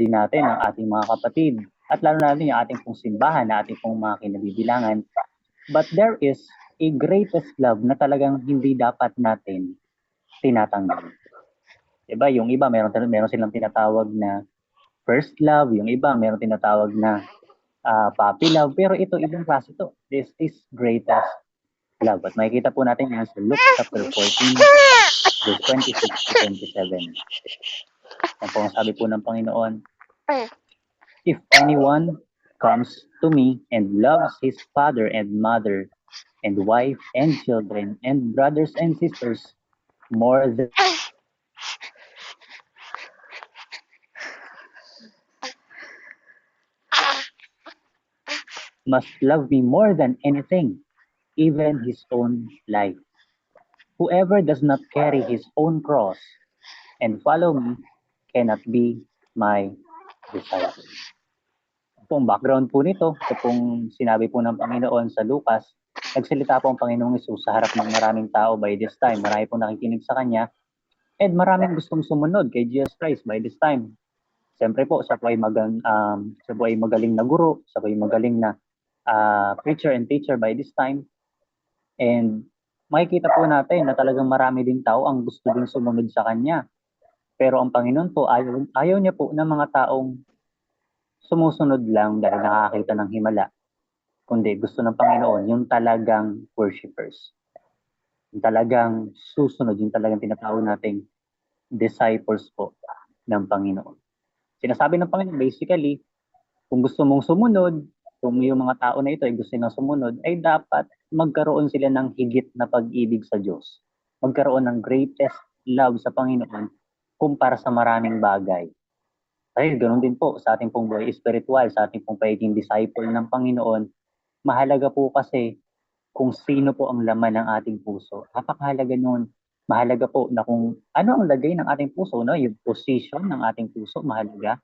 din natin ang ating mga kapatid at lalo na yung ating pong simbahan na ating pong mga kinabibilangan. But there is a greatest love na talagang hindi dapat natin tinatanggal. Diba? Yung iba, meron silang tinatawag na first love. Yung iba, meron tinatawag na puppy love. Pero ito, ibang klase ito. This is greatest love. At makikita po natin yan sa Luke chapter 14, verse 26 to 27. Yan po ang sabi po ng Panginoon. If anyone comes to me and loves his father and mother and wife and children and brothers and sisters more than must love me more than anything, even his own life. Whoever does not carry his own cross and follow me cannot be my disciple. Pong background po nito, ito pong sinabi po ng Panginoon sa Lucas, nagsalita po ang Panginoong Hesus sa harap ng maraming tao by this time. Marami po nakikinig sa Kanya and maraming gustong sumunod kay Jesus Christ by this time. Siyempre po, siya po ay magaling na guro, siya po ay magaling na preacher and teacher by this time. And makikita po natin na talagang marami din tao ang gusto din sumunod sa Kanya. Pero ang Panginoon po, ayaw niya po ng mga taong sumusunod lang dahil nakakita ng himala. Kundi gusto ng Panginoon yung talagang worshipers. Yung talagang susunod, yung talagang tinatawag nating disciples po ng Panginoon. Sinasabi ng Panginoon, basically, kung gusto mong sumunod, kung yung mga tao na ito ay gusto nang sumunod, ay dapat magkaroon sila ng higit na pag-ibig sa Diyos. Magkaroon ng greatest love sa Panginoon kumpara sa maraming bagay. Dahil ganoon din po sa ating pong buhay spiritual, sa ating pong pagiging disciple ng Panginoon, mahalaga po kasi kung sino po ang laman ng ating puso. Napakahalaga nun. Mahalaga po na kung ano ang lagay ng ating puso, no? Yung position ng ating puso, mahalaga.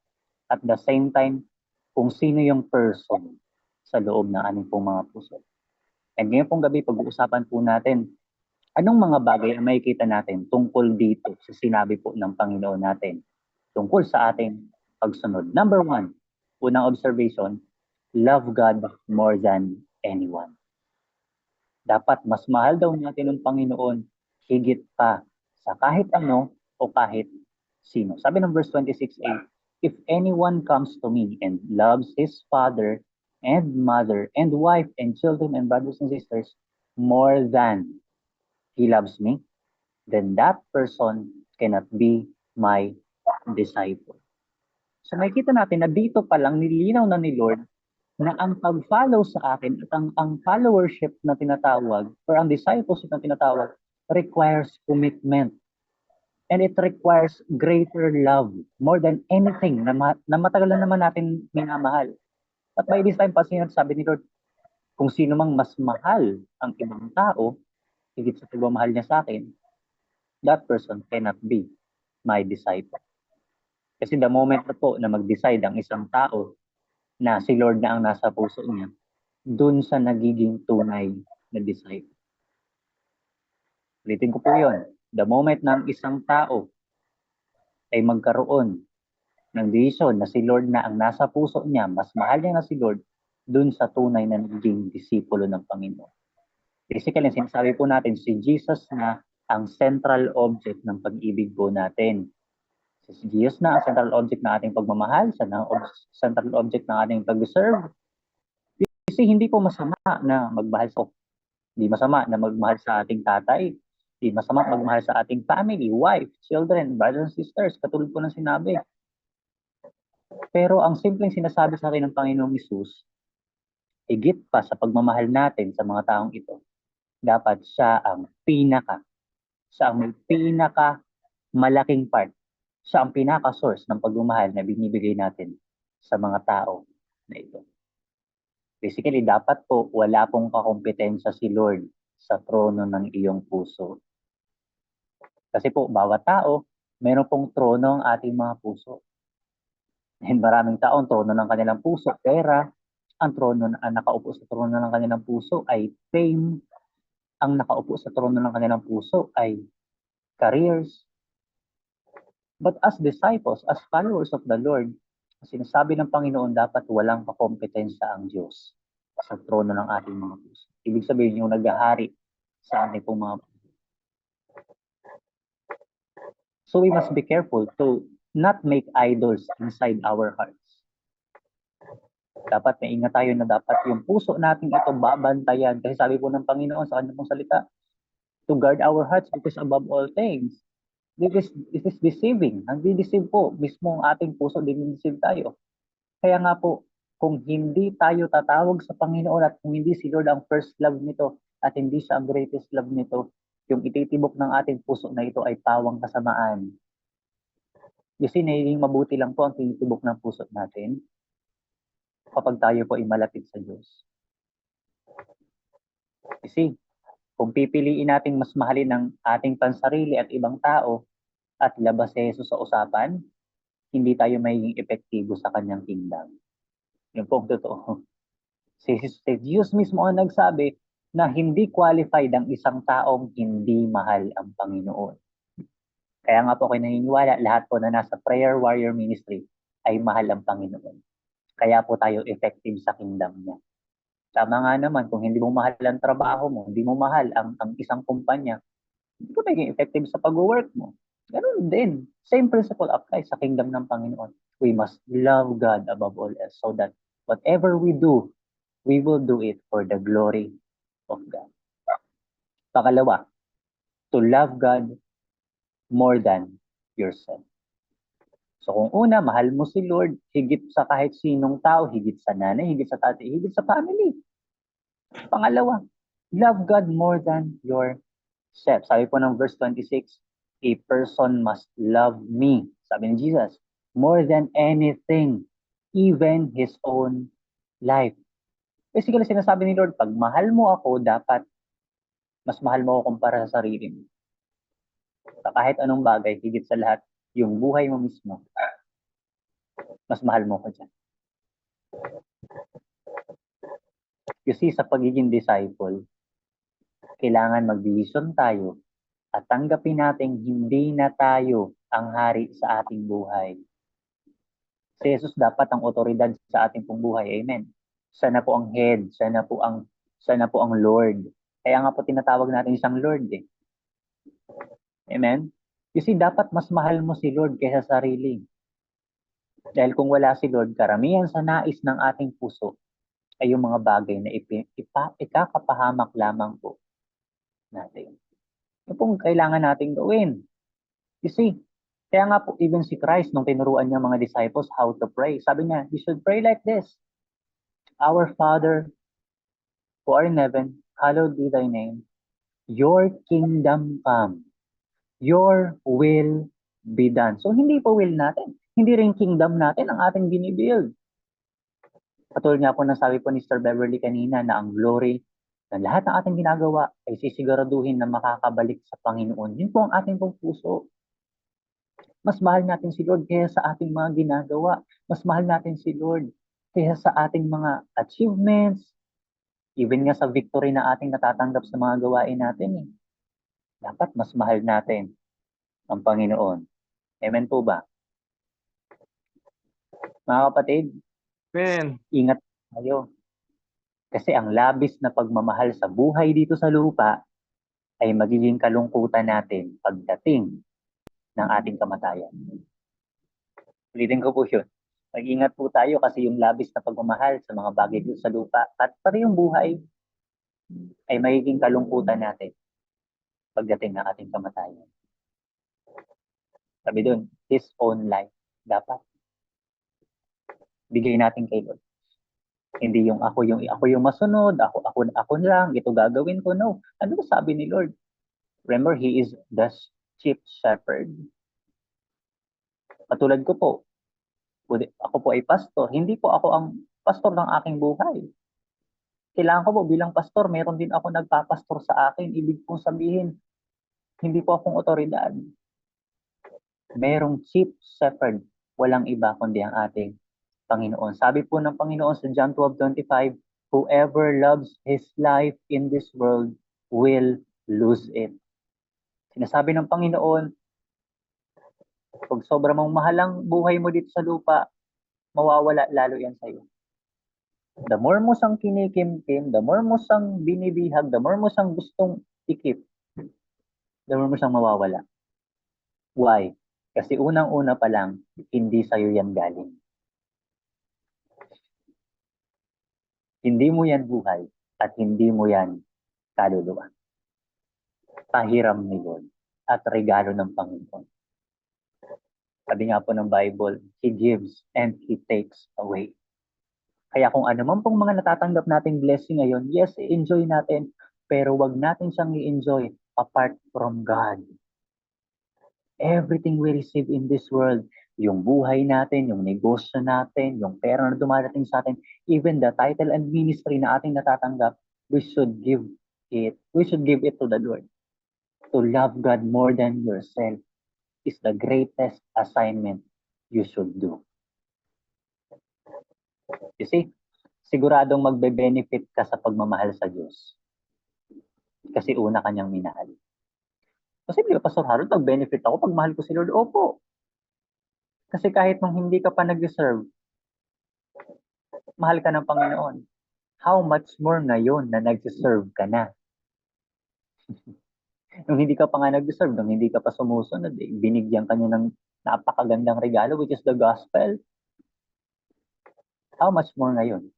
At the same time, kung sino yung person sa loob ng ating pong mga puso. And ngayon pong gabi, pag-uusapan po natin, anong mga bagay ang makikita natin tungkol dito sa sinabi po ng Panginoon natin tungkol sa ating pagsunod. Number 1, unang observation, love God more than anyone. Dapat mas mahal daw natin ng Panginoon higit pa sa kahit ano o kahit sino. Sabi ng verse 26a, if anyone comes to me and loves his father and mother and wife and children and brothers and sisters more than he loves me, then that person cannot be my disciple. So makikita natin na dito pa lang nilinaw na ni Lord na ang pag-follow sa akin at ang followership na tinatawag or ang discipleship na tinatawag requires commitment. And it requires greater love more than anything na matagal na naman natin minamahal. At by this time, sabi ni Lord, kung sino mang mas mahal ang ibang tao, higit sa pagmamahal niya sa akin, that person cannot be my disciple. Kasi the moment na po na mag-decide ang isang tao na si Lord na ang nasa puso niya, dun sa nagiging tunay na disciple. Ulitin ko po yun. The moment na ang isang tao ay magkaroon ng decision na si Lord na ang nasa puso niya, mas mahal niya na si Lord, dun sa tunay na nagiging disipulo ng Panginoon. Basically, sinasabi po natin, si Jesus na ang central object ng pag-ibig po natin. Si Jesus na ang central object ng ating pagmamahal, central object ng ating pag-serve. Kasi hindi po masama na magmahal sa hindi masama na magmahal sa ating tatay, hindi masama magmahal sa ating family, wife, children, brothers and sisters, katulad po ng sinabi. Pero ang simpleng sinasabi sa akin ng Panginoong Hesus, higit pa sa pagmamahal natin sa mga taong ito, dapat siya ang may pinaka malaking part. Siya ang pinaka-source ng pagmamahal na binibigay natin sa mga tao na ito. Basically, dapat po wala pong kakompetensya si Lord sa trono ng iyong puso. Kasi po, bawat tao, meron pong trono ang ating mga puso. And maraming tao, ang trono ng kanilang puso, pera. Ang nakaupo sa trono ng kanilang puso ay fame. Ang nakaupo sa trono ng kanilang puso ay careers. But as disciples, as followers of the Lord, Sinasabi ng Panginoon, dapat walang kakompetensya ang Diyos sa trono ng ating mga puso. Ibig sabihin yung naghahari sa ating pong mga. So we must be careful to not make idols inside our hearts. Dapat maingat tayo na dapat yung puso natin ito babantayan. Kasi sabi po ng Panginoon sa kanyang pong salita, to guard our hearts because above all things. This is deceiving. Nagdi-deceive po. Mismo ang ating puso, dinideceive tayo. Kaya nga po, kung hindi tayo tatawag sa Panginoon at kung hindi si Lord ang first love nito at hindi siya ang greatest love nito, yung ititibok ng ating puso na ito ay pawang kasamaan. Kasi nagiging mabuti lang po ang tinitibok ng puso natin kapag tayo po ay malapit sa Diyos. Kasi kung pipiliin nating mas mahalin ang ating pansarili at ibang tao at labas si Jesus sa usapan, hindi tayo magiging epektibo sa kanyang kingdom. Yun po ang totoo. Si Diyos mismo ang nagsabi na hindi qualified ang isang taong hindi mahal ang Panginoon. Kaya nga po kayo naniniwala, lahat po na nasa Prayer Warrior Ministry ay mahal ang Panginoon. Kaya po tayo effective sa kingdom niya. Tama nga naman, kung hindi mo mahal ang trabaho mo, hindi mo mahal ang isang kumpanya, hindi ka maging effective sa pag-work mo. Ganun din. Same principle applies sa kingdom ng Panginoon. We must love God above all else so that whatever we do, we will do it for the glory of God. Pangalawa, to love God more than yourself. So kung una, mahal mo si Lord, higit sa kahit sinong tao, higit sa nanay, higit sa tatay, higit sa family. Pangalawa, love God more than yourself. Sabi po ng verse 26, a person must love me, sabi ni Jesus, more than anything, even his own life. Basically, sinasabi ni Lord, pag mahal mo ako, dapat mas mahal mo ako kumpara sa sarili mo. Sa kahit anong bagay, higit sa lahat, yung buhay mo mismo, mas mahal mo ko dyan. Kasi sa pagiging disciple, kailangan mag-decision tayo at tanggapin natin hindi na tayo ang hari sa ating buhay. Si Jesus dapat ang otoridad sa ating pong buhay. Amen. Siya na po ang head, siya na po ang Lord. Kaya nga po tinatawag natin isang Lord eh. Amen. Kasi dapat mas mahal mo si Lord kaysa sarili. Dahil kung wala si Lord, karamihan sa nais ng ating puso ay yung mga bagay na ikakapahamak lamang po natin. Yung pong kailangan natin gawin. You see, kaya nga po, even si Christ, nung tinuruan niya mga disciples how to pray, sabi niya, you should pray like this. Our Father, who art in heaven, hallowed be thy name. Your kingdom come. Your will be done. So, hindi po will natin. Hindi rin kingdom natin ang ating binibuild. Katulad nga po na sabi po ni Sir Beverly kanina na ang glory na lahat ng ating ginagawa ay sisiguraduhin na makakabalik sa Panginoon. Yun po ang ating pong puso. Mas mahal natin si Lord kaysa sa ating mga ginagawa. Mas mahal natin si Lord kaysa sa ating mga achievements, even nga sa victory na ating natatanggap sa mga gawain natin. Dapat mas mahal natin ang Panginoon. Amen po ba? Mga kapatid, Amen. ingat tayo. Kasi ang labis na pagmamahal sa buhay dito sa lupa ay magiging kalungkutan natin pagdating ng ating kamatayan. Ulitin ko po yun. Mag-ingat po tayo kasi yung labis na pagmamahal sa mga bagay dito sa lupa at pati yung buhay ay magiging kalungkutan natin pagdating ng ating kamatayan. Sabi doon, his own life. Dapat bigay natin kay Lord. Hindi yung ako yung masunod, ako lang, ito gagawin ko. No. Ano ba sabi ni Lord? Remember, He is the chief shepherd. Katulad ko po, ako po ay pastor. Hindi po ako ang pastor ng aking buhay. Kailangan ko po bilang pastor, meron din ako nagpapastor sa akin. Ibig pong sabihin, hindi po akong otoridad. Merong chief shepherd, walang iba kundi ang ating Panginoon. Sabi po ng Panginoon sa John 12:25, whoever loves his life in this world will lose it. Sinasabi ng Panginoon, pag sobrang mahal ang buhay mo dito sa lupa, mawawala lalo yan sa'yo. The more mo sang kinikimkim, the more mo sang binibihag, the more mo sang gustong ikip, the more mo sang mawawala. Why? Kasi unang-una pa lang, hindi sa'yo yan galing. Hindi mo yan buhay at hindi mo yan kaluluwa. Pahiram ni Lord at regalo ng Panginoon. Sabi nga po ng Bible, He gives and He takes away. Kaya kung ano man pong mga natatanggap nating blessing ngayon, yes, enjoy natin, pero wag natin siyang i-enjoy apart from God. Everything we receive in this world, yung buhay natin, yung negosyo natin, yung pera na dumarating sa atin, even the title and ministry na ating natatanggap, we should give it to the Lord. To love God more than yourself is the greatest assignment you should do. You see, siguradong magbe-benefit ka sa pagmamahal sa Diyos. Kasi una kanyang minahal. Kasi di ba, Pastor Harold, mag-benefit ako pag mahal ko si Lord? Opo. Kasi kahit nung hindi ka pa nag-deserve, mahal ka ng Panginoon. How much more ngayon na nag-deserve ka na? Nung hindi ka pa nga nag-deserve, nung hindi ka pa sumusunod, binigyan ka niya ng napakagandang regalo, which is the gospel. How much more ngayon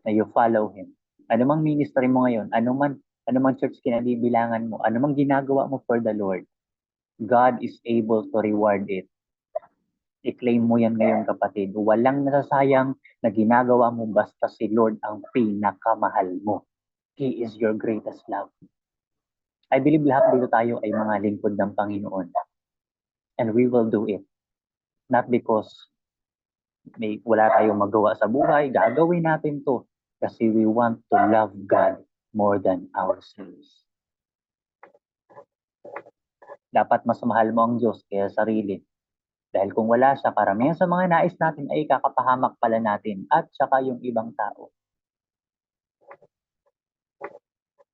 na you follow Him? Ano mang ministry mo ngayon, ano mang church kinabibilangan mo, ano mang ginagawa mo for the Lord, God is able to reward it. I-claim mo yan ngayon, kapatid. Walang nasasayang na ginagawa mo basta si Lord ang pinakamahal mo. He is your greatest love. I believe lahat dito tayo ay mga lingkod ng Panginoon. And we will do it. Not because wala tayong magawa sa buhay, gagawin natin to. Kasi we want to love God more than ourselves. Dapat mas mahal mo ang Diyos kaya sarili. Dahil kung wala siya, karamihan sa mga nais natin ay kakapahamak pala natin at saka yung ibang tao.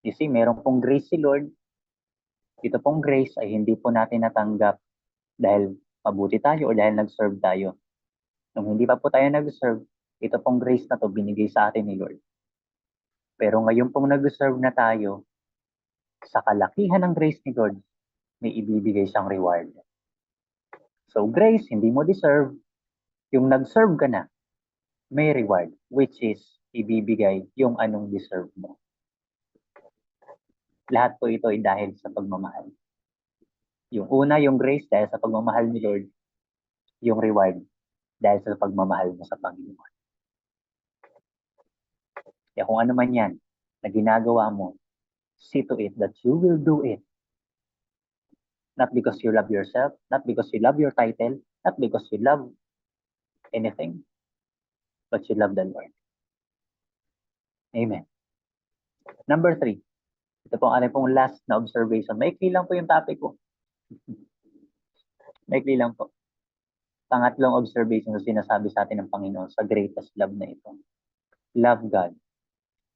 You see, meron pong grace si Lord. Ito pong grace ay hindi po natin natanggap dahil mabuti tayo o dahil nag-serve tayo. Nung hindi pa po tayo nag-serve, ito pong grace na to binigay sa atin ni Lord. Pero ngayon pong nag-serve na tayo, sa kalakihan ng grace ni Lord, may ibibigay siyang reward. So grace, hindi mo deserve. Yung nag-serve ka na, may reward, which is ibibigay yung anong deserve mo. Lahat po ito ay dahil sa pagmamahal. Yung una, yung grace, dahil sa pagmamahal ni Lord. Yung reward, dahil sa pagmamahal mo sa Panginoon. Kaya kung ano man yan na ginagawa mo, see to it that you will do it. Not because you love yourself, not because you love your title, not because you love anything, but you love the Lord. Amen. Number 3. Ito po ang pong last na observation. Maikli lang po yung topic ko. Maikli lang po. Pangatlong observation na sinasabi sa atin ng Panginoon sa greatest love na ito. Love God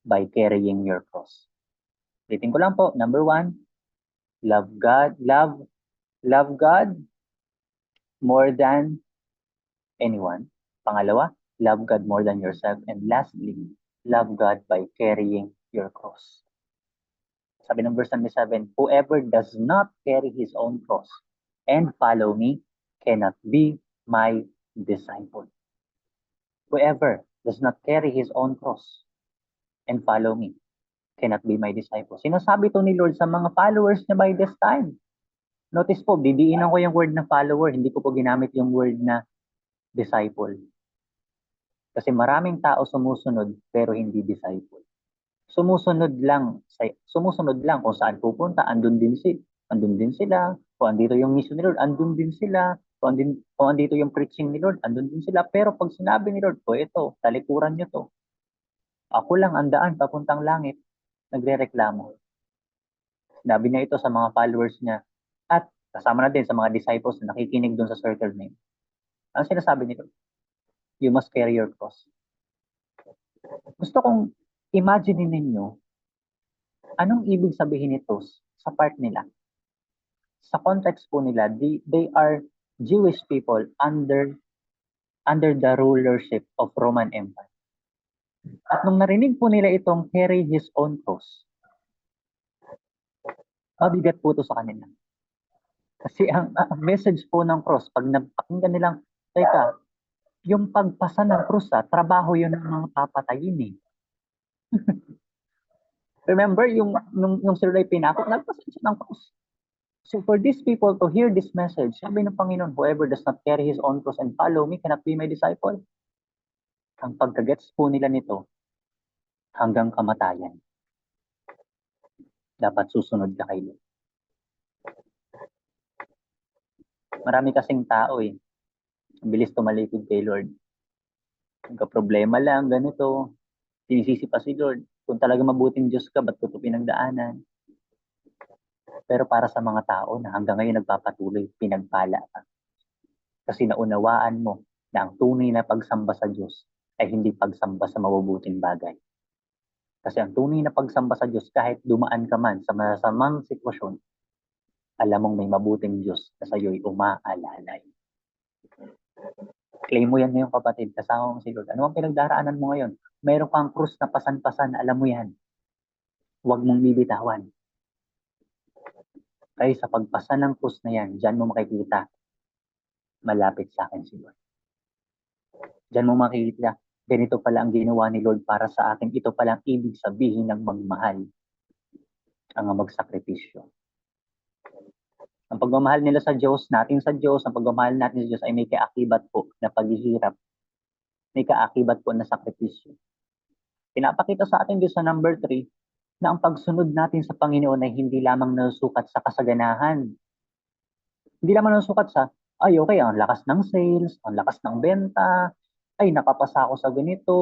by carrying your cross. Ulitin ko lang po. Number 1, love God more than anyone. Pangalawa, love God more than yourself. And lastly, love God by carrying your cross. Sabi ng verse 7, whoever does not carry his own cross and follow me cannot be my disciple. Whoever does not carry his own cross and follow me cannot be my disciple. Sinasabi to ni Lord sa mga followers niya by this time. Notice po, didiinan ko yung word na follower, hindi ko po ginamit yung word na disciple. Kasi maraming tao sumusunod pero hindi disciple. Sumusunod lang kung saan pupunta, andun din sila. Kung andito yung mission ni Lord, andun din sila. Kung andito yung preaching ni Lord, andun din sila. Pero pag sinabi ni Lord, ito, talikuran nyo to. Ako lang ang daan papuntang langit. Nagrereklamo. Sinabi niya ito sa mga followers niya. At kasama na din sa mga disciples na nakikinig doon sa circle na yun. Ano sinasabi ni Lord? You must carry your cross. Gusto kong imagine ninyo, anong ibig sabihin nito sa part nila? Sa context po nila, they are Jewish people under under the rulership of Roman Empire. At nung narinig po nila itong carry his own cross, mabigat po ito sa kanila. Kasi ang message po ng cross, pag napakinggan nilang, teka, yung pagpasa ng cross, trabaho yun ng mga papatayin eh. Remember, yung sila ay pinakot, nagpasa siya ng cross. So for these people to hear this message, sabi ng Panginoon, whoever does not carry his own cross and follow me cannot be my disciple. Ang pagkagets po nila nito, hanggang kamatayan. Dapat susunod ka kay Lord. Marami kasing tao eh. Ang bilis tumalikod kay Lord. Nagka-problema lang, ganito. Sinisisi pa si Lord. Kung talaga mabuting Diyos ka, ba't ko ito pinagdaanan? Pero para sa mga tao na hanggang ngayon nagpapatuloy, pinagpala ka. Kasi naunawaan mo na ang tunay na pagsamba sa Diyos ay hindi pagsamba sa mabubuting bagay. Kasi ang tunay na pagsamba sa Diyos, kahit dumaan ka man sa masamang sitwasyon, alam mong may mabuting Diyos na sa iyo'y umaalalay. Claim mo yan ngayon kapatid, kasama mo si Lord. Ano ang pinagdaraanan mo ngayon? Meron kang krus na pasan-pasan, alam mo yan. Huwag mong bibitawan. Kaya sa pagpasa ng krus na yan, dyan mo makikita, malapit sa akin si Lord. Dyan mo makikita, ganito pala ang ginawa ni Lord para sa akin. Ito pala ang ibig sabihin ng magmahal, ang magsakripisyo. Ang pagmamahal nila sa Diyos, natin sa Diyos, ang pagmamahal natin sa Diyos ay may kaakibat po na paghihirap. May kaakibat po na sakripisyo. Pinapakita sa atin Diyos sa number 3 na ang pagsunod natin sa Panginoon ay hindi lamang nasusukat sa kasaganahan. Hindi lamang nasusukat sa, ay okay, ang lakas ng sales, ang lakas ng benta, ay nakapasa ako sa ganito,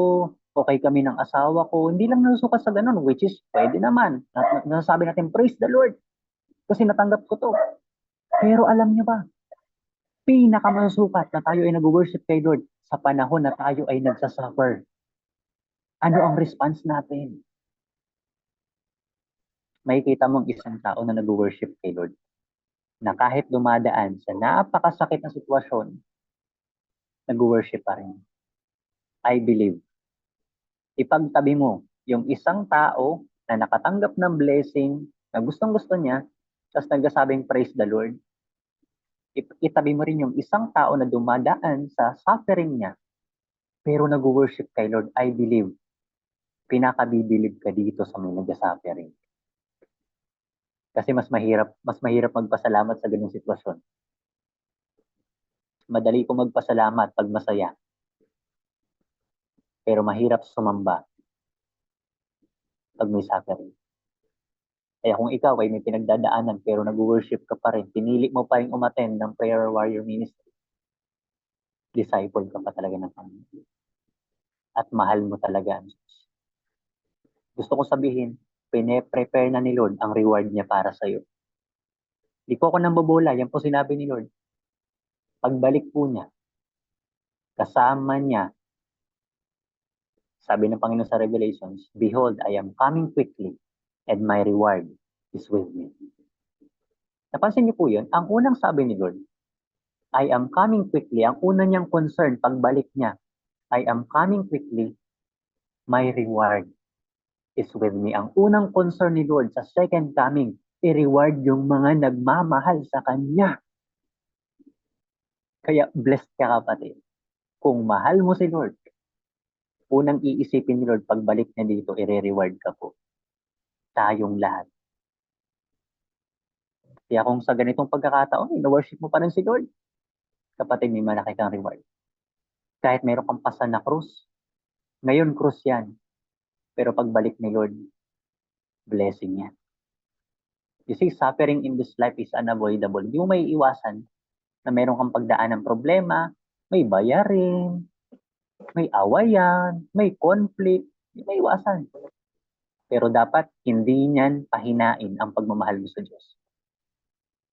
okay kami ng asawa ko. Hindi lang nasusukat sa ganun, which is pwede naman. Nasasabi natin, praise the Lord. Kasi natanggap ko to. Pero alam niyo ba, pinakamasukat na tayo ay nag-worship kay Lord sa panahon na tayo ay nagsasuffer. Ano ang response natin? Makikita mong isang tao na nag-worship kay Lord na kahit dumadaan sa napakasakit na sitwasyon, nag-worship pa rin. I believe. Ipagtabi mo yung isang tao na nakatanggap ng blessing na gustong-gusto niya, tapos nagsasabing praise the Lord. Itabi mo rin yung isang tao na dumadaan sa suffering niya, pero nag-worship kay Lord. I believe, pinakabibilib ka dito sa may nag-suffering. Kasi mas mahirap magpasalamat sa ganung sitwasyon. Madali ko magpasalamat pag masaya. Pero mahirap sumamba pag may suffering. Kaya kung ikaw ay may pinagdadaanan pero nag-worship ka pa rin, pinili mo pa rin umattend ng prayer warrior ministry, disciple ka pa talaga ng Panginoon. At mahal mo talaga ang Diyos. Gusto ko sabihin, pine-prepare na ni Lord ang reward niya para sa iyo. Di ko ako nambobola, yan po sinabi ni Lord. Pagbalik po niya, kasama niya, sabi ng Panginoon sa Revelations, behold, I am coming quickly and my reward is with me. Napansin niyo po yun? Ang unang sabi ni Lord, I am coming quickly. Ang una niyang concern, pagbalik niya, I am coming quickly, my reward is with me. Ang unang concern ni Lord sa second coming, i-reward yung mga nagmamahal sa Kanya. Kaya blessed ka kapatid. Kung mahal mo si Lord, unang iisipin ni Lord, pagbalik niya dito, i-reward ka po. Tayong lahat. Kaya kung sa ganitong pagkakataon, na-worship mo pa rin si Lord, kapatid, may malaki kang reward. Kahit meron kang pasan na krus, ngayon krus yan. Pero pagbalik ni Lord, blessing yan. You see, suffering in this life is unavoidable. Hindi mo may iwasan na meron kang pagdaan ng problema, may bayarin, may awayan, may conflict, hindi may iwasan. Pero dapat hindi niyan pahinain ang pagmamahal mo sa Diyos.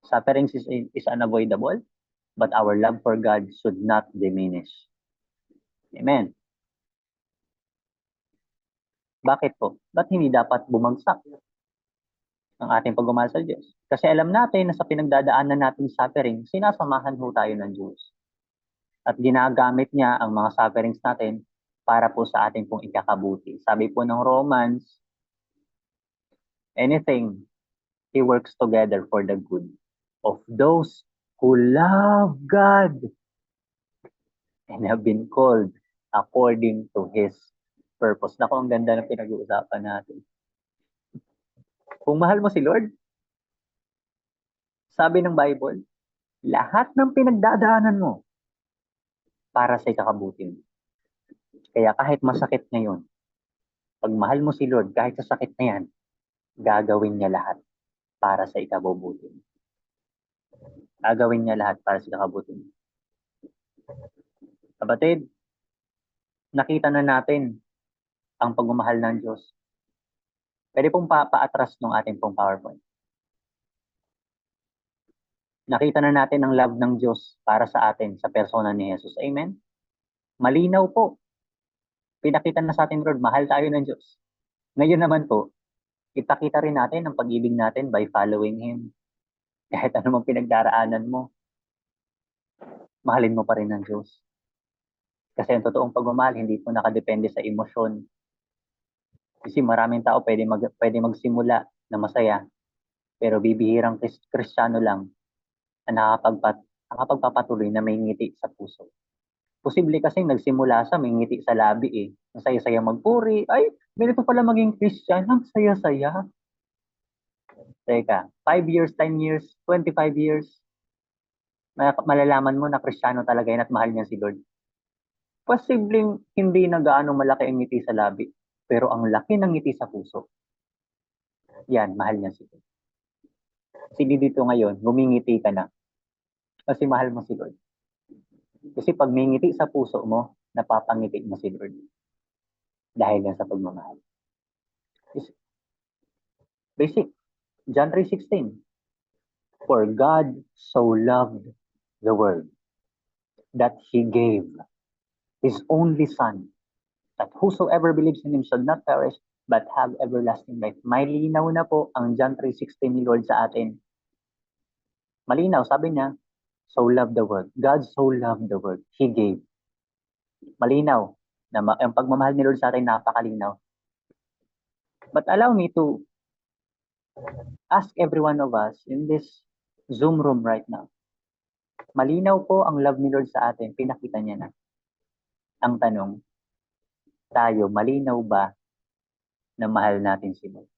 Suffering is unavoidable, but our love for God should not diminish. Amen. Bakit po? Ba't hindi dapat bumagsak ang ating pagmamahal sa Diyos? Kasi alam natin na sa pinagdadaanan natin suffering, sinasamahan ho tayo ng Diyos. At ginagamit niya ang mga sufferings natin para po sa ating pong ikakabuti. Sabi po ng Romans, anything, He works together for the good of those who love God and have been called according to His purpose. Naku, ang ganda ng pinag-uusapan natin. Kung mahal mo si Lord, sabi ng Bible, lahat ng pinagdadaanan mo para sa ikakabuti mo. Kaya kahit masakit ngayon, pag mahal mo si Lord, kahit sa sakit na yan, gagawin niya lahat para sa ikabubuti mo. Gagawin niya lahat para sa ikabubuti mo. Kapatid, nakita na natin ang pagmamahal ng Diyos. Pwede pong pa-atras ng ating pong PowerPoint. Nakita na natin ang love ng Diyos para sa atin sa persona ni Jesus. Amen? Malinaw po. Pinakita na sa atin, Lord, mahal tayo ng Diyos. Ngayon naman po, ipakita rin natin ang pag-ibig natin by following Him. Kahit ano mang pinagdaraanan mo, mahalin mo pa rin ng Diyos. Kasi ang totoong pagmamahal, hindi po nakadepende sa emosyon. Kasi maraming tao pwede magsimula na masaya, pero bibihirang Kristiyano lang ang nakapagpapatuloy na may ngiti sa puso. Posible kasi nagsimula sa may ngiti sa labi eh. Ang saya-saya magpuri. Ay, ganito pala maging Christian. Ang saya-saya. Teka, 5 years, 10 years, 25 years, malalaman mo na Kristiyano talaga yan at mahal niya si Lord. Posibleng hindi na gaano malaki ang ngiti sa labi, pero ang laki ng ngiti sa puso. Yan, mahal niya si Lord. Sige dito ngayon, gumingiti ka na. Kasi mahal mo si Lord. Kasi pag may ngiti sa puso mo, napapangiti mo si Lord. Dahil yan sa pagmamahal. Basic. John 3:16. For God so loved the world that He gave His only Son, that whosoever believes in Him should not perish, but have everlasting life. May linaw na po ang John 3:16 ni Lord sa atin. Malinaw, sabi niya, so loved the world. God so loved the world. He gave. Malinaw. Na ang pagmamahal ni Lord sa atin, napakalinaw. But allow me to ask every one of us in this Zoom room right now. Malinaw po ang love ni Lord sa atin. Pinakita niya na. Ang tanong, tayo, malinaw ba na mahal natin si Lord?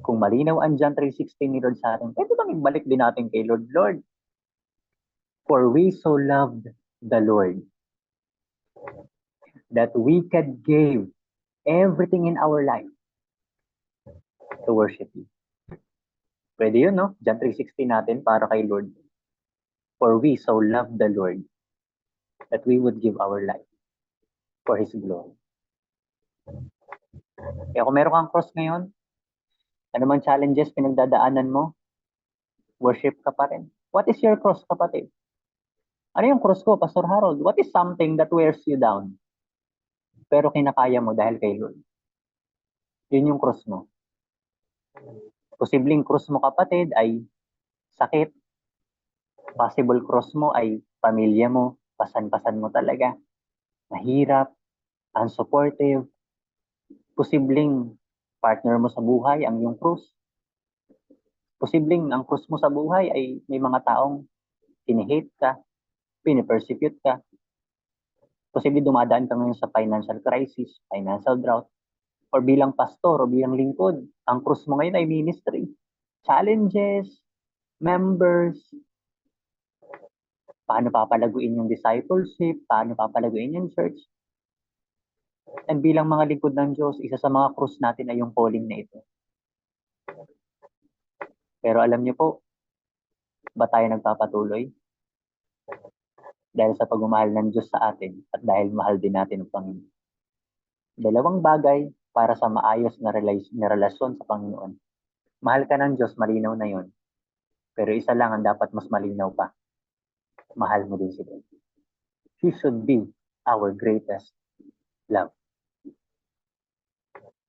Kung malinaw ang John 3:16 ni Lord sa atin, pwede bang ibalik din natin kay Lord? Lord, for we so loved the Lord that we could give everything in our life to worship you. Pwede yun, no? John 3:16 natin para kay Lord. For we so loved the Lord that we would give our life for His glory. Kaya kung meron kang cross ngayon, ano man challenges pinagdadaanan mo, worship ka pa rin. What is your cross, kapatid? Ano yung cross ko, Pastor Harold? What is something that wears you down? Pero kinakaya mo dahil kay Lord. Yun yung cross mo. Posibleng cross mo, kapatid, ay sakit. Possible cross mo ay pamilya mo, pasan-pasan mo talaga. Mahirap, unsupportive. Posibleng partner mo sa buhay ang iyong cross. Posibleng ang cross mo sa buhay ay may mga taong pinihate ka, pinipersecute ka. Posibleng dumadaan ka ngayon sa financial crisis, financial drought, or bilang pastor o bilang lingkod, ang cross mo ngayon ay ministry. Challenges, members, paano papalaguin yung discipleship, paano papalaguin yung church. And bilang mga lingkod ng Diyos, isa sa mga cross natin ay yung calling na ito. Pero alam niyo po, ba tayo nagpapatuloy? Dahil sa pagmamahal ng Diyos sa atin at dahil mahal din natin ang Panginoon. Dalawang bagay para sa maayos na relasyon sa Panginoon. Mahal ka ng Diyos, malinaw na yon. Pero isa lang ang dapat mas malinaw pa. Mahal mo din si Lord. He should be our greatest love.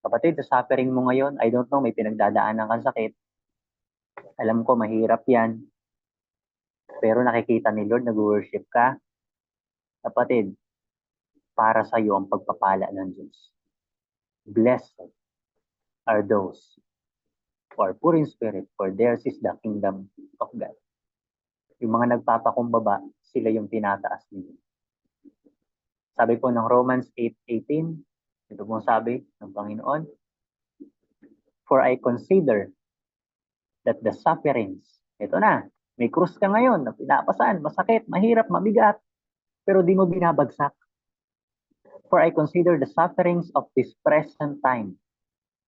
Kapatid, sa suffering mo ngayon, I don't know, may pinagdadaanan kang sakit. Alam ko, mahirap yan. Pero nakikita ni Lord, nag-worship ka. Kapatid, para sa iyo ang pagpapala ng Diyos. Blessed are those who are poor in spirit, for theirs is the kingdom of God. Yung mga nagpapakumbaba, sila yung tinataas niyo. Sabi po ng Romans 8:18, ito pong sabi ng Panginoon, for I consider that the sufferings, ito na, may krus ka ngayon na pinapasan, masakit, mahirap, mabigat, pero di mo binabagsak. For I consider the sufferings of this present time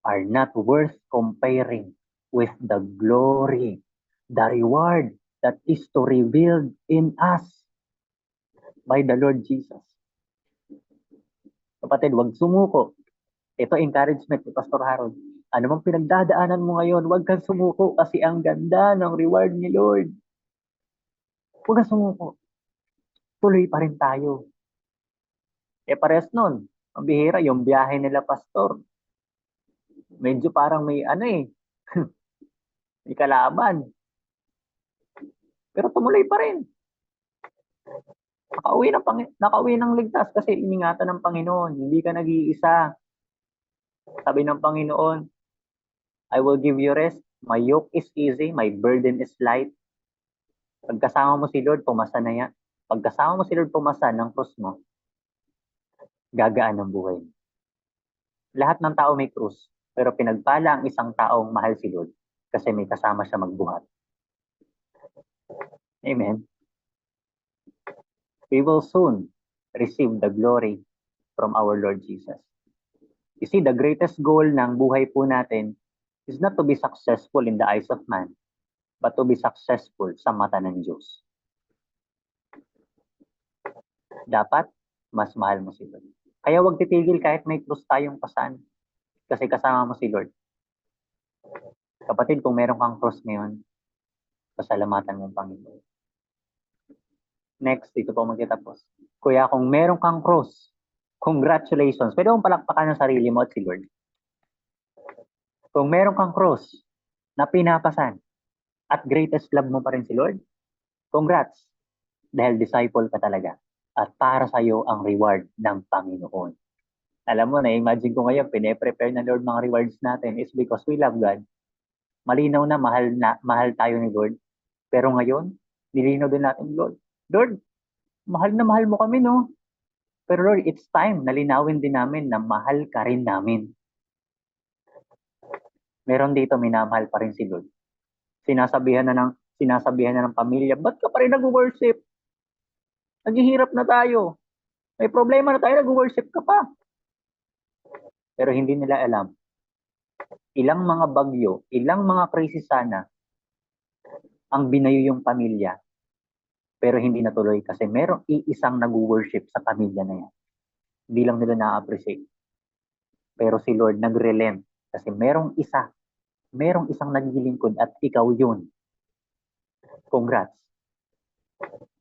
are not worth comparing with the glory, the reward that is to revealed in us by the Lord Jesus. Kapatid, huwag sumuko. Ito encouragement ni Pastor Harold. Ano mang pinagdadaanan mo ngayon, huwag kang sumuko kasi ang ganda ng reward ni Lord. Huwag kang sumuko. Tuloy pa rin tayo. Parehas nun. Ang bihira, yung biyahe nila, Pastor. Medyo parang may may kalaban. Pero tumuloy pa rin. Nakauwi ng ligtas kasi iningatan ng Panginoon. Hindi ka nag-iisa. Sabi ng Panginoon, I will give you rest. My yoke is easy, my burden is light. Pagkasama mo si Lord, pumasa na yan. Pagkasama mo si Lord, pumasa ng krus mo, gagaan ang buhay. Lahat ng tao may krus, pero pinagpala ang isang taong mahal si Lord kasi may kasama siya magbuhat. Amen. We will soon receive the glory from our Lord Jesus. You see, the greatest goal ng buhay po natin is not to be successful in the eyes of man, but to be successful sa mata ng Diyos. Dapat, mas mahal mo si Lord. Kaya huwag titigil kahit may krus tayong pasan. Kasi kasama mo si Lord. Kapatid, kung meron kang krus ngayon, pasalamatan mo ang Panginoon. Next, dito po magkitapos. Kuya, kung meron kang krus, congratulations. Pwede mong palakpakan ng sarili mo at si Lord. Kung meron kang krus na pinapasan at greatest love mo pa rin si Lord, congrats. Dahil disciple ka talaga. At para sa iyo ang reward ng Panginoon. Alam mo, na-imagine ko ngayon, pine-prepare ng Lord mga rewards natin is because we love God. Malinaw na mahal tayo ni Lord. Pero ngayon, nilinaw din natin, Lord, mahal na mahal mo kami, no? Pero Lord, it's time na linawin din namin na mahal ka rin namin. Meron dito, minamahal pa rin si Lord. Sinasabihan na ng pamilya, ba't ka pa rin nag-worship? Naghihirap na tayo. May problema na tayo, nag-worship ka pa. Pero hindi nila alam. Ilang mga bagyo, ilang mga krisis sana ang binayo yung pamilya. Pero hindi natuloy kasi merong iisang nag-worship sa pamilya na yan. Hindi lang nila na-appreciate. Pero si Lord nag-relent kasi merong isang naglilingkod at ikaw yun. Congrats.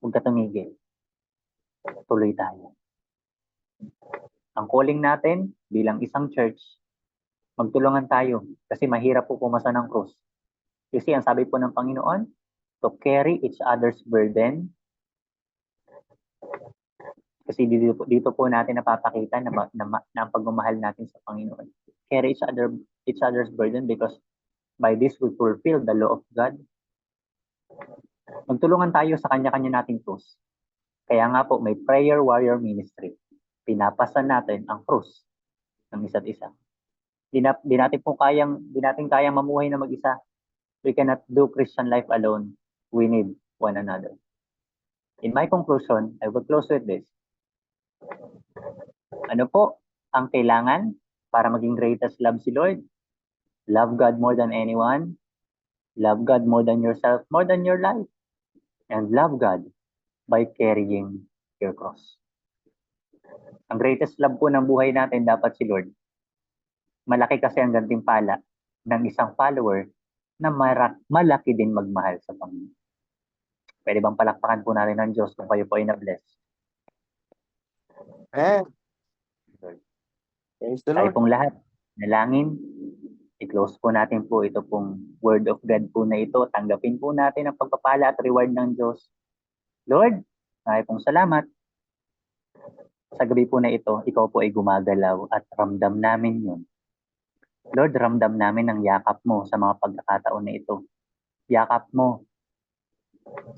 Huwag ka tumigil. Tuloy tayo. Ang calling natin bilang isang church, magtulungan tayo kasi mahirap po pumasa ng krus. Kasi ang sabi po ng Panginoon, to carry each other's burden. Kasi dito po natin napapakita na ang pagmamahal natin sa Panginoon. Carry each other's burden because by this we fulfill the law of God. Magtulungan tayo sa kanya-kanya nating krus. Kaya nga po may prayer warrior ministry. Pinapasan natin ang krus ng isa't isa. Di natin kayang mamuhay na mag-isa. We cannot do Christian life alone. We need one another. In my conclusion, I will close with this. Ano po ang kailangan para maging greatest love si Lord? Love God more than anyone. Love God more than yourself, more than your life. And love God by carrying your cross. Ang greatest love po ng buhay natin dapat si Lord. Malaki kasi ang gantimpala ng isang follower na malaki din magmahal sa Panginoon. Pwede bang palakpakan po natin ng Diyos kung kayo po ay na-bless? Amen. Praise the Tayo Lord. pong lahat, nalangin, i-close po natin po ito pong word of God po na ito. Tanggapin po natin ang pagpapala at reward ng Diyos. Lord, tayo pong salamat Sa gabi po na ito, ikaw po ay gumagalaw at ramdam namin yun. Lord, ramdam namin ang yakap mo sa mga pagkakataon na ito. Yakap mo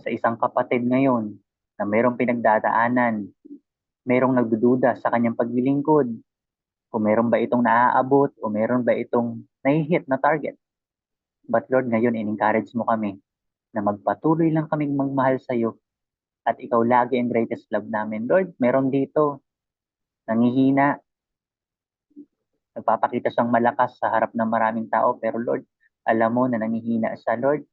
sa isang kapatid ngayon na mayroong pinagdadaanan, mayroong nagdududa sa kanyang paglilingkod, kung meron ba itong naaabot o meron ba itong nahihit na target. But Lord, ngayon in-encourage mo kami na magpatuloy lang kaming magmahal sa iyo at ikaw lagi ang greatest love namin. Lord, meron dito, nangihina, nagpapakita siyang malakas sa harap ng maraming tao, pero Lord, alam mo na nangihina siya, Lord.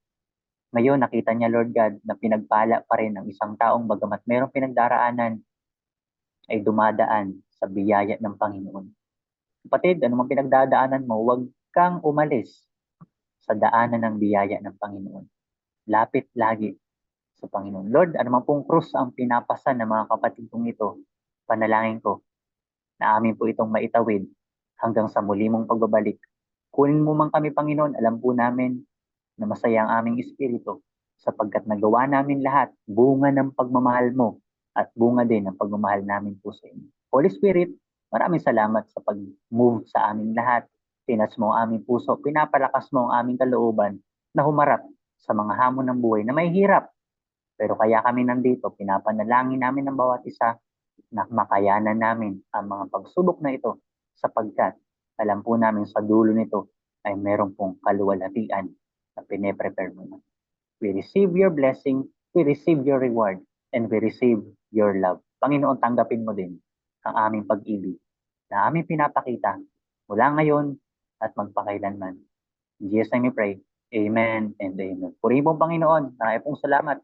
Ngayon, nakita niya, Lord God, na pinagpala pa rin ang isang taong bagamat merong pinagdaraanan, ay dumadaan sa biyaya ng Panginoon. Kapatid, ano mang pinagdadaanan mo, huwag kang umalis sa daanan ng biyaya ng Panginoon. Lapit lagi sa Panginoon. Lord, ano man pong krus ang pinapasan ng mga kapatid kong ito, panalangin ko na amin po itong maitawid hanggang sa muli mong pagbabalik. Kunin mo man kami, Panginoon, alam po namin na masaya ang aming espiritu sapagkat nagawa namin lahat bunga ng pagmamahal mo at bunga din ng pagmamahal namin po sa inyo. Holy Spirit, maraming salamat sa pag-move sa aming lahat. Tinas mo ang aming puso, pinapalakas mo ang aming kalooban na humarap sa mga hamon ng buhay na may hirap. Pero kaya kami nandito, pinapanalangin namin ang bawat isa na makayanan namin ang mga pagsubok na ito sapagkat alam po namin sa dulo nito ay meron pong kaluwalhatian na pine-prepare mo. We receive your blessing, we receive your reward, and we receive your love. Panginoon, tanggapin mo din ang aming pag-ibig na aming pinapakita mula ngayon at magpakailanman. In Jesus' name we pray. Amen and amen. Purihin po Panginoon. Marami pong salamat.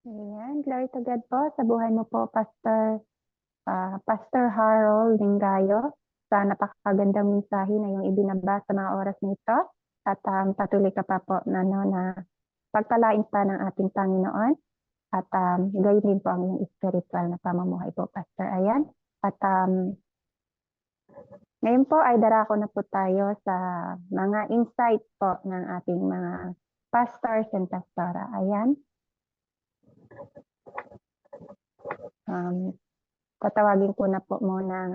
Ayan, glory to God po. Sa buhay mo po, Pastor Harold Lingayo, sa napakagandang mensahe na yung ibinaba sa mga oras nito. At patuloy ka pa po na pagpalain pa ng ating Panginoon. At gayon din po ang iyong spiritual na pamumuhay po, Pastor. Ayan. At ngayon po ay darako na po tayo sa mga insight po ng ating mga pastors and pastora. Ayan. Tatawagin ko na po muna ang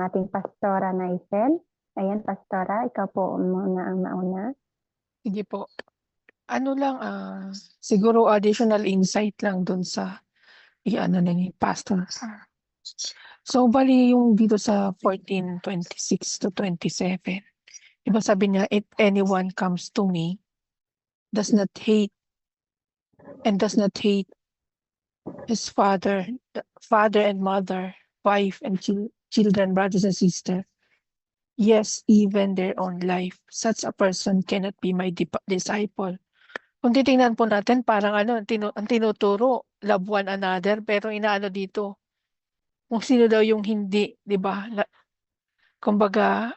ating pastora na Isel. Ayan, pastora, ikaw po muna ang mauna. Sige po. Ano lang, siguro additional insight lang dun sa na ni Pastor. So, bali yung dito sa 14:26 to 27. Diba sabi niya, if anyone comes to me, does not hate his father and mother, wife and children, brothers and sisters, yes, even their own life, such a person cannot be my disciple. Kung titingnan po natin, parang ang tinuturo, love one another, pero inaano dito, kung sino daw yung hindi, di ba? Kumbaga,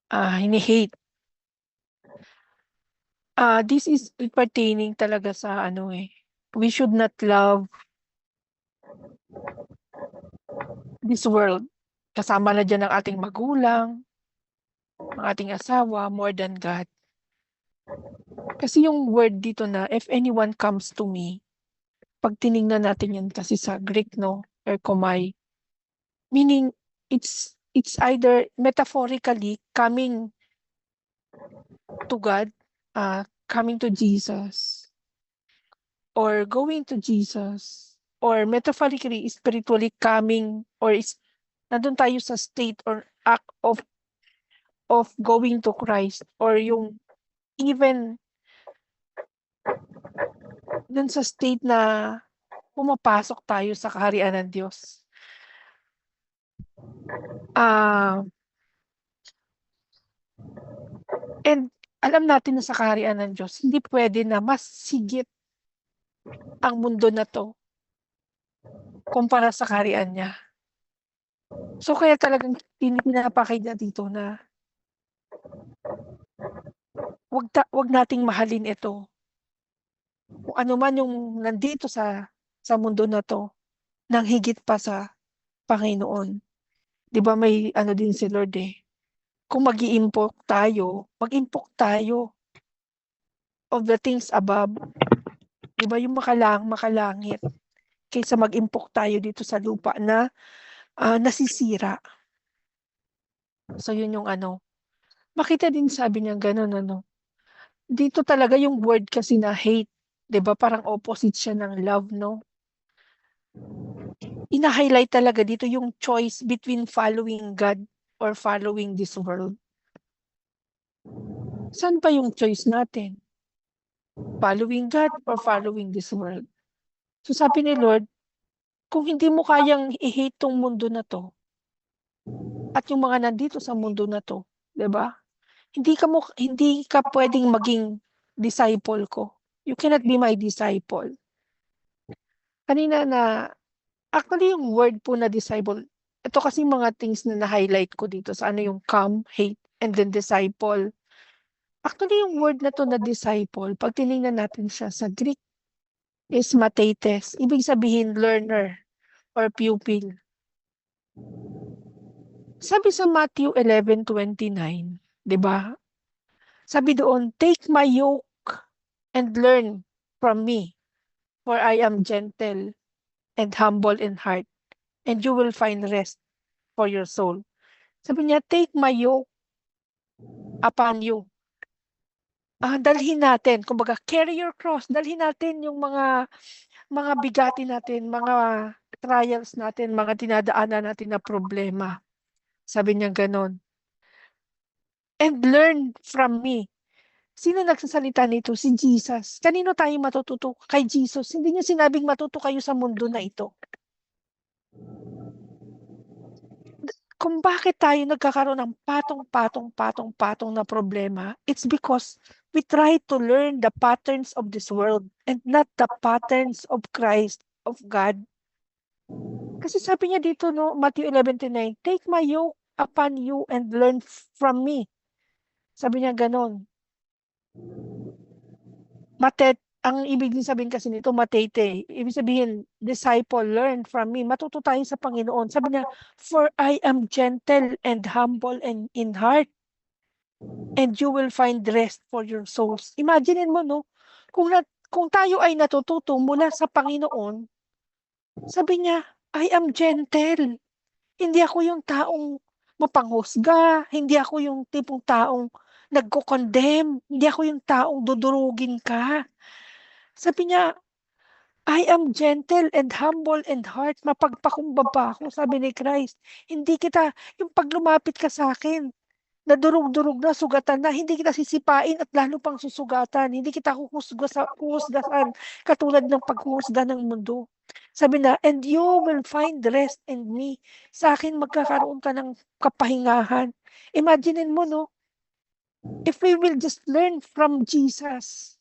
hini-hate. This is pertaining talaga sa we should not love this world. Kasama na dyan ang ating magulang, ang ating asawa, more than God. Kasi yung word dito na, if anyone comes to me, pag tinignan natin yan kasi sa Greek, no, erkomai, meaning it's either metaphorically coming to God, coming to Jesus, or going to Jesus, or metaphorically, spiritually coming, or nandun tayo sa state or act of going to Christ, or yung even dun sa state na pumapasok tayo sa kaharian ng Diyos. And alam natin na sa kaharian ng Diyos, hindi pwede na mas sigit ang mundo na to kumpara sa kaharian niya. So kaya talagang pinapakita dito na wag nating mahalin ito. Kung ano man yung nandito sa mundo na to, nang higit pa sa Panginoon. 'Di ba may din si Lord kung mag-iimpok tayo, mag-impok tayo of the things above. Di ba yung makalangit kaysa mag-impok tayo dito sa lupa na nasisira. So yun yung ano. Makita din sabi niya ganun ano. Dito talaga yung word kasi na hate. Di ba parang opposite siya ng love, no? Ina-highlight talaga dito yung choice between following God or following this world. Saan pa yung choice natin? Following God or following this world? So sabi ni Lord, kung hindi mo kayang i-hate tong mundo na to, at yung mga nandito sa mundo na to, 'di ba? Hindi ka pwedeng maging disciple ko. You cannot be my disciple. Kanina na actually yung word po na disciple, ito kasi mga things na na-highlight ko dito sa ano yung come, hate, and then disciple. Actually yung word na to na disciple, pag tinignan natin siya sa Greek is mathetes. Ibig sabihin learner or pupil. Sabi sa Matthew 11:29, 'di ba? Sabi doon, take my yoke and learn from me, for I am gentle and humble in heart, and you will find rest for your soul. Sabi niya, take my yoke upon you. Dalhin natin, kumbaga, carry your cross, dalhin natin yung mga bigati natin, mga trials natin, mga dinadaanan natin na problema. Sabi niya ganon. And learn from me. Sino nagsasalita nito? Si Jesus. Kanino tayo matututo? Kay Jesus. Hindi niya sinabing matuto kayo sa mundo na ito. Kung bakit tayo nagkakaroon ng patong na problema, it's because we try to learn the patterns of this world and not the patterns of Christ, of God. Kasi sabi niya dito, no, Matthew 11:9, take my yoke upon you and learn from me. Sabi niya ganon. Ang ibig din sabihin kasi nito, matete. Ibig sabihin, disciple, learn from me. Matuto tayo sa Panginoon. Sabi niya, for I am gentle and humble and in heart, and you will find rest for your souls. Imagine mo, no? Kung tayo ay natututo mula sa Panginoon, sabi niya, I am gentle. Hindi ako yung taong mapanghusga. Hindi ako yung tipong taong nagko-condemn. Hindi ako yung taong dudurugin ka. Sabi niya, I am gentle and humble in heart. Mapagpakumbaba ako, sabi ni Christ. Hindi kita, yung pag lumapit ka sa akin, nadurog-durog na, sugatan na, hindi kita sisipain at lalo pang susugatan. Hindi kita huhusgasan katulad ng paghuhusga ng mundo. Sabi na, and you will find rest in me. Sa akin magkakaroon ka ng kapahingahan. Imagine mo, no? If we will just learn from Jesus,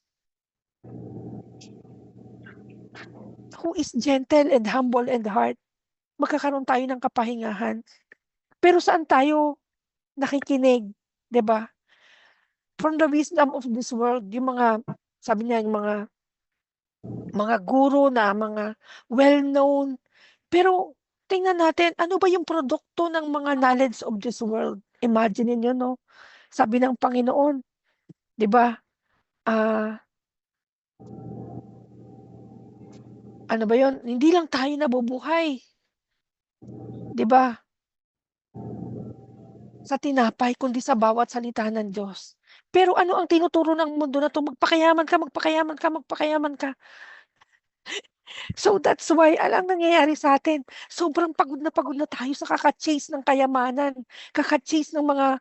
who is gentle and humble in heart, magkakaroon tayo ng kapahingahan. Pero saan tayo nakikinig, 'di ba? From the wisdom of this world, yung mga, sabi niya, yung mga guru na mga well-known. Pero tingnan natin, ano ba yung produkto ng mga knowledge of this world? Imagine niyo, no? Sabi ng Panginoon, 'di ba? Ano ba 'yon? Hindi lang tayo nabubuhay. 'Di ba? Sa tinapay, kundi sa bawat salita ng Diyos. Pero ano ang tinuturo ng mundo na 'to? Magpakayaman ka, magpakayaman ka, magpakayaman ka. So that's why, alang nangyayari sa atin, sobrang pagod na tayo sa kaka-chase ng kayamanan, kaka-chase ng mga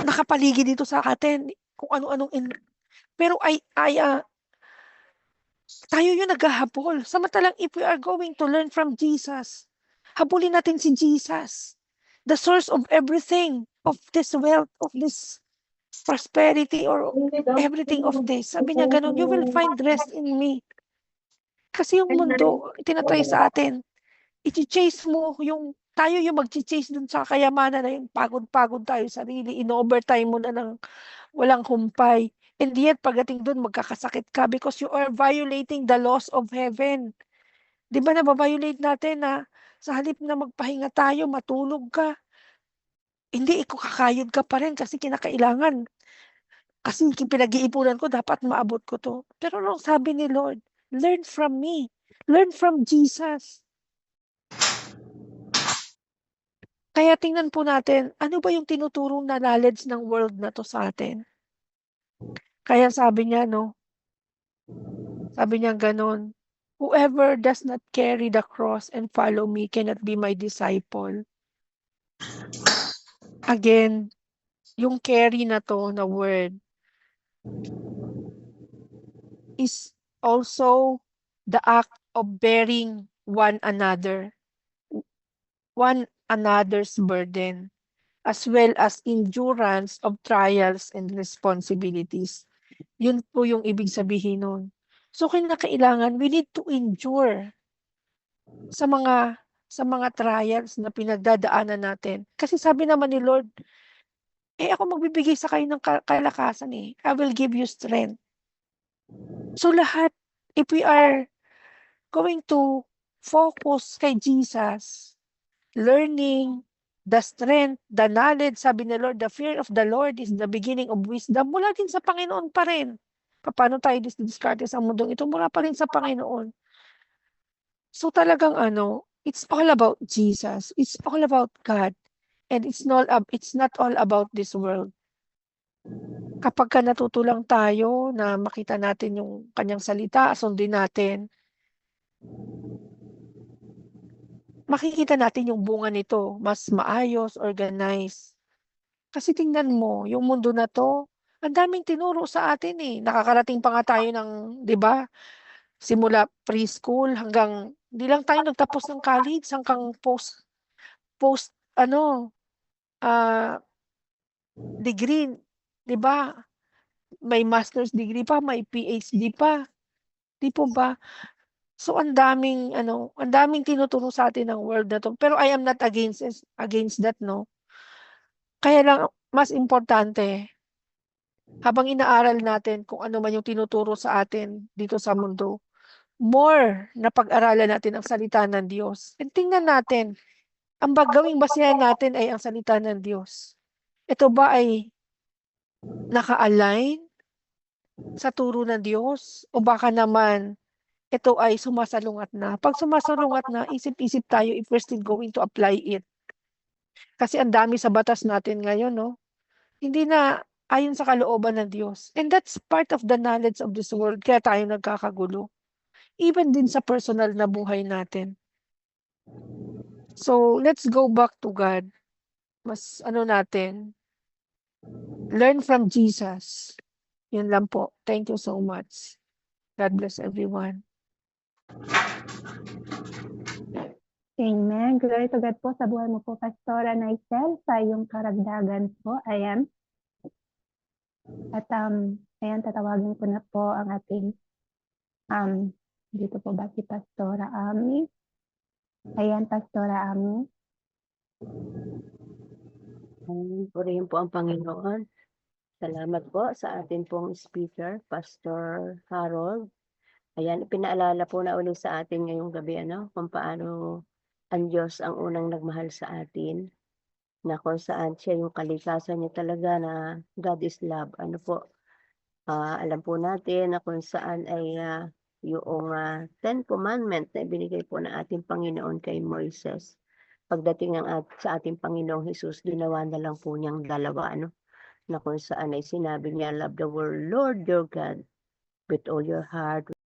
nakapaligid dito sa atin, kung ano-anong pero tayo yung naghahabol. Samantalang if we are going to learn from Jesus, habulin natin si Jesus, the source of everything, of this wealth, of this prosperity, or everything of this. Sabi niya ganun, you will find rest in me. Kasi yung mundo, tinatry sa atin, i-chase mo tayo yung mag-chase dun sa kayamanan na yung pagod-pagod tayo sarili, in-overtime mo na ng walang humpay. And yet, pagdating dun, magkakasakit ka because you are violating the laws of heaven. Di ba nababiolate natin na sa halip na magpahinga tayo, matulog ka, hindi, kakayod ka pa rin kasi kinakailangan. Kasi pinag-iipunan ko, dapat maabot ko to. Pero nung sabi ni Lord, learn from me. Learn from Jesus. Kaya tingnan po natin, ano ba yung tinuturong na knowledge ng world na to sa atin? Kaya sabi niya, no? Sabi niya ganon, whoever does not carry the cross and follow me cannot be my disciple. Again, yung carry na to na word is also the act of bearing one another's burden, as well as endurance of trials and responsibilities. Yun po yung ibig sabihin nun. So kinakailangan, we need to endure sa mga trials na pinagdadaanan natin. Kasi sabi naman ni Lord, ako magbibigay sa kayo ng kalakasan eh. I will give you strength. So lahat, if we are going to focus kay Jesus, learning, the strength, the knowledge, sabi ni Lord, the fear of the Lord is the beginning of wisdom. Mula din sa Panginoon pa rin. Paano tayo diskarte sa mundong ito? Mula pa rin sa Panginoon. So talagang it's all about Jesus. It's all about God. And it's not all about this world. Kapag ka natuto lang tayo na makita natin yung kanyang salita, sundin natin, makikita natin yung bunga nito, mas maayos, organized. Kasi tingnan mo, yung mundo na to, ang daming tinuro sa atin eh. Nakakarating pa nga tayo ng, di ba, simula preschool hanggang, hindi lang tayo nagtapos ng college, hanggang post degree, di ba? May master's degree pa, may PhD pa. Di po ba? So ang daming tinuturo sa atin ng world na to. Pero I am not against that, no. Kaya lang mas importante habang inaaral natin kung ano man yung tinuturo sa atin dito sa mundo, more na pag-aralan natin ang salita ng Diyos. And tingnan natin, ang gawing basehan natin ay ang salita ng Diyos. Ito ba ay naka-align sa turo ng Diyos? O baka naman ito ay sumasalungat na? Pag sumasalungat na, isip-isip tayo if we're still going to apply it. Kasi ang dami sa batas natin ngayon, no? Hindi na ayon sa kalooban ng Diyos. And that's part of the knowledge of this world. Kaya tayo nagkakagulo. Even din sa personal na buhay natin. So, let's go back to God. Mas natin, learn from Jesus. Yun lang po. Thank you so much. God bless everyone. Amen. Glory to God po sa buhay mo po, Pastora Naisel, sa iyong karagdagan po. Ayan. At ayan, tatawagin ko na po ang ating dito po ba si Pastora Ami? Ayan, Pastora Ami. Purihin po ang Panginoon. Salamat po sa atin pong speaker, Pastor Harold. Ayan, pinaalala po na ulit sa atin ngayong gabi, kung paano ang Diyos ang unang nagmahal sa atin, na kung saan siya yung kalikasan niya talaga, na God is love. Alam po natin na kung saan ay yung 10 Commandments na ibinigay po ng ating Panginoon kay Moises. Pagdating sa ating Panginoong Hesus, ginawa na lang po niyang dalawa, na kung saan ay sinabi niya, love the Lord your God with all your heart,